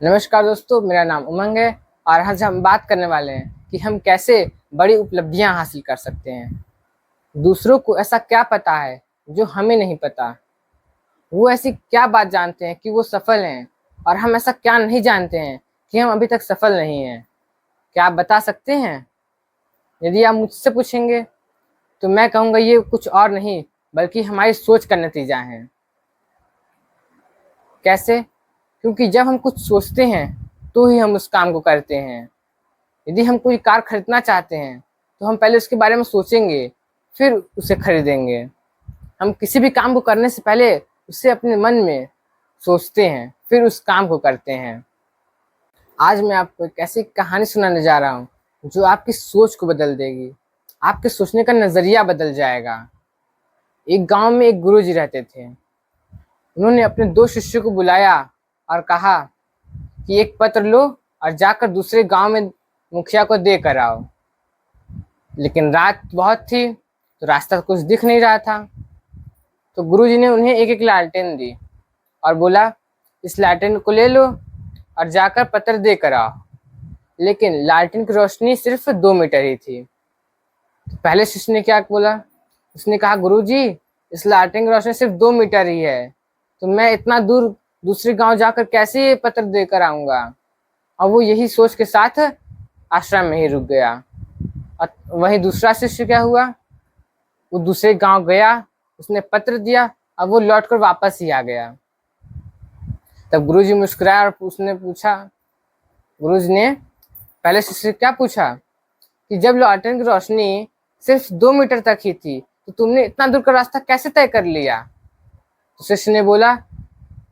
नमस्कार दोस्तों, मेरा नाम उमंग है और आज हम बात करने वाले हैं कि हम कैसे बड़ी उपलब्धियां हासिल कर सकते हैं। दूसरों को ऐसा क्या पता है जो हमें नहीं पता। वो ऐसी क्या बात जानते हैं कि वो सफल हैं और हम ऐसा क्या नहीं जानते हैं कि हम अभी तक सफल नहीं हैं। क्या आप बता सकते हैं? यदि आप मुझसे पूछेंगे तो मैं कहूँगा ये कुछ और नहीं बल्कि हमारी सोच का नतीजा है। कैसे? क्योंकि जब हम कुछ सोचते हैं तो ही हम उस काम को करते हैं। यदि हम कोई कार खरीदना चाहते हैं तो हम पहले उसके बारे में सोचेंगे, फिर उसे खरीदेंगे। हम किसी भी काम को करने से पहले उसे अपने मन में सोचते हैं, फिर उस काम को करते हैं। आज मैं आपको एक ऐसी कहानी सुनाने जा रहा हूँ जो आपकी सोच को बदल देगी। आपके सोचने का नजरिया बदल जाएगा। एक गांव में एक गुरुजी रहते थे। उन्होंने अपने दो शिष्यों को बुलाया और कहा कि एक पत्र लो और जाकर दूसरे गांव में मुखिया को दे कर आओ। लेकिन रात बहुत थी तो रास्ता कुछ दिख नहीं रहा था। तो गुरुजी ने उन्हें एक एक लालटेन दी और बोला, इस लालटेन को ले लो और जाकर पत्र दे कर आओ। लेकिन लालटेन की रोशनी सिर्फ 2 मीटर ही थी। तो पहले शिष्य ने क्या बोला? उसने कहा, गुरुजी, इस लालटेन की रोशनी सिर्फ 2 मीटर ही है, तो मैं इतना दूर दूसरे गांव जाकर कैसे ये पत्र देकर आऊंगा। और वो यही सोच के साथ आश्रम में ही रुक गया। और वही दूसरा शिष्य क्या हुआ? वो दूसरे गांव गया, उसने पत्र दिया और वो लौटकर वापस ही आ गया। तब गुरुजी मुस्कुराया और उसने पूछा, गुरुजी ने पहले शिष्य से क्या पूछा कि जब लॉन्टेन की रोशनी सिर्फ 2 मीटर तक ही थी तो तुमने इतना दूर का रास्ता कैसे तय कर लिया? तो शिष्य ने बोला,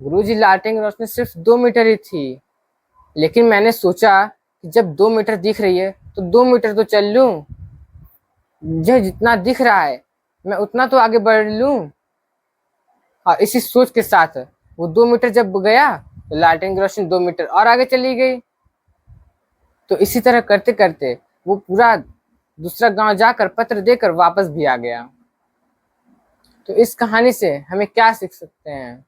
गुरुजी, लालटेन की रोशनी सिर्फ 2 मीटर ही थी, लेकिन मैंने सोचा कि जब 2 मीटर दिख रही है तो 2 मीटर तो चल लूं। मुझे जितना दिख रहा है मैं उतना तो आगे बढ़ लूं। और इसी सोच के साथ वो 2 मीटर जब गया तो लालटेन की रोशनी 2 मीटर और आगे चली गई। तो इसी तरह करते करते वो पूरा दूसरा गांव जाकर पत्र देकर वापस भी आ गया। तो इस कहानी से हमें क्या सीख सकते हैं?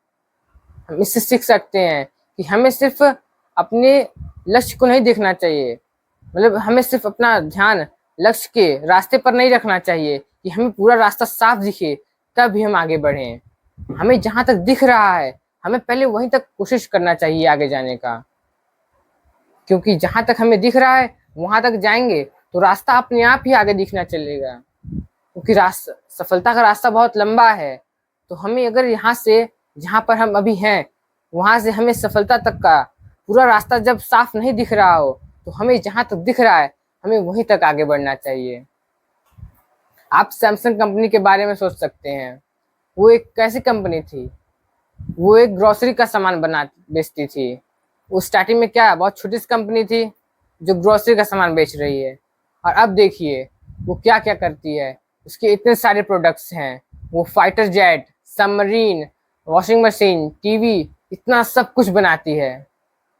हम इससे सीख सकते हैं कि हमें सिर्फ अपने लक्ष्य को नहीं देखना चाहिए। मतलब हमें सिर्फ अपना ध्यान लक्ष्य के रास्ते पर नहीं रखना चाहिए कि हमें पूरा रास्ता साफ दिखे तब ही हम आगे बढ़ें। हमें जहां तक दिख रहा है हमें पहले वहीं तक कोशिश करना चाहिए आगे जाने का। क्योंकि जहां तक हमें दिख रहा है वहां तक जाएंगे तो रास्ता अपने आप ही आगे दिखना चलेगा। क्योंकि रास्ता, सफलता का रास्ता बहुत लंबा है। तो हमें अगर यहाँ से जहाँ पर हम अभी हैं वहां से हमें सफलता तक का पूरा रास्ता जब साफ नहीं दिख रहा हो तो हमें जहां तक दिख रहा है हमें वहीं तक आगे बढ़ना चाहिए। आप सैमसंग कंपनी के बारे में सोच सकते हैं। वो एक कैसी कंपनी थी? वो एक ग्रोसरी का सामान बना बेचती थी। वो स्टार्टिंग में क्या बहुत छोटी सी कंपनी थी जो ग्रोसरी का सामान बेच रही है, और अब देखिए वो क्या क्या करती है। उसके इतने सारे प्रोडक्ट्स हैं। वो fighter jet, submarine, washing machine, TV, इतना सब कुछ बनाती है।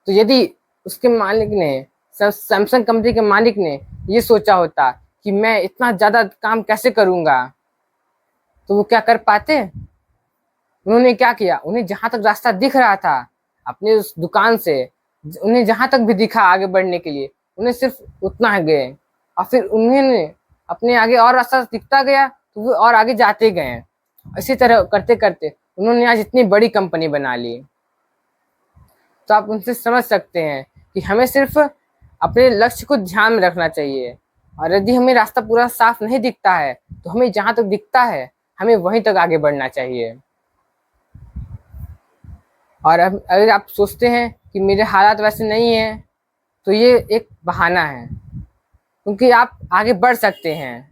तो यदि उसके मालिक ने, सैमसंग कंपनी के मालिक ने ये सोचा होता कि मैं इतना ज़्यादा काम कैसे करूँगा, तो वो क्या कर पाते? उन्होंने क्या किया? उन्हें जहां तक रास्ता दिख रहा था अपने उस दुकान से, उन्हें जहां तक भी दिखा आगे बढ़ने के लिए, उन्हें सिर्फ उतना गए। और फिर उन्होंने अपने आगे और रास्ता दिखता गया तो वो और आगे जाते गए। इसी तरह करते करते उन्होंने आज इतनी बड़ी कंपनी बना ली। तो आप उनसे समझ सकते हैं कि हमें सिर्फ अपने लक्ष्य को ध्यान में रखना चाहिए। और यदि हमें रास्ता पूरा साफ नहीं दिखता है तो हमें जहां तक दिखता है हमें वहीं तक आगे बढ़ना चाहिए। और अब अगर आप सोचते हैं कि मेरे हालात वैसे नहीं हैं तो ये एक बहाना है, क्योंकि आप आगे बढ़ सकते हैं।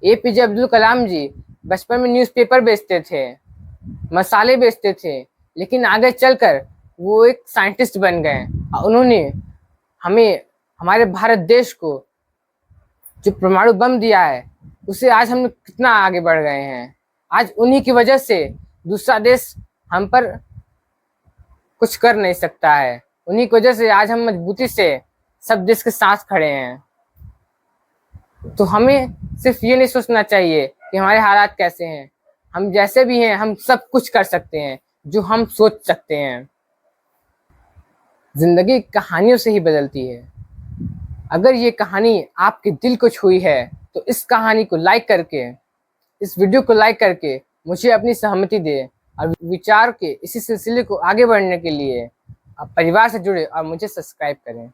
एपीजे अब्दुल कलाम जी बचपन में न्यूज़पेपर बेचते थे, मसाले बेचते थे, लेकिन आगे चलकर वो एक साइंटिस्ट बन गए। और उन्होंने हमें, हमारे भारत देश को जो परमाणु बम दिया है उसे आज हम कितना आगे बढ़ गए हैं। आज उन्हीं की वजह से दूसरा देश हम पर कुछ कर नहीं सकता है। उन्हीं की वजह से आज हम मजबूती से सब देश के साथ खड़े हैं। तो हमें सिर्फ ये नहीं सोचना चाहिए कि हमारे हालात कैसे हैं। हम जैसे भी हैं हम सब कुछ कर सकते हैं जो हम सोच सकते हैं। जिंदगी कहानियों से ही बदलती है। अगर ये कहानी आपके दिल को छुई है तो इस कहानी को लाइक करके, इस वीडियो को लाइक करके मुझे अपनी सहमति दे, और विचार के इसी सिलसिले को आगे बढ़ने के लिए आप परिवार से जुड़े और मुझे सब्सक्राइब करें।